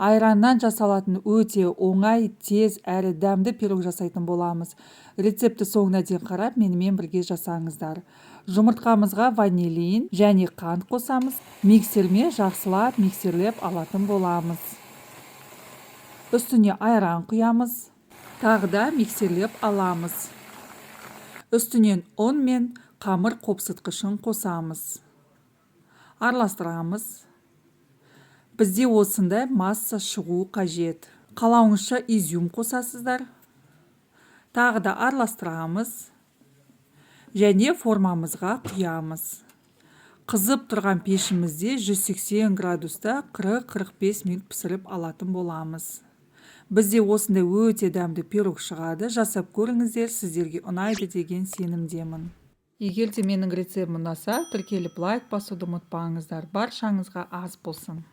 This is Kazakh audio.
Айраннан жасалатын өте оңай, тез әрі дәмді пирог жасайтын боламыз. Рецепті соңына дейін қарап, менімен бірге жасаңыздар. Жұмыртқамызға ванилин және қант қосамыз. Миксермен жақсылап миксерлеп алатын боламыз. Үстіне айран құямыз. Тағы да миксерлеп аламыз. Үстінен ұн мен қамыр қопсытқышын қосамыз. Араластырамыз. Бізде осындай масса шығу қажет. Қалауыңызша изюм қосасыздар. Тағы да араластырамыз. Және формамызға құямыз. Қызып тұрған пешімізде 180 градуста 40-45 минут пісіріп алатын боламыз. Бізде осындай өте дәмді пирог шығады. Жасап көріңіздер, сіздерге ұнайды деген сенімдемін. Егер де менің рецептім ұнаса, тіркеліп лайк басуды ұмытпаңыздар. Баршаңызға ас болсын.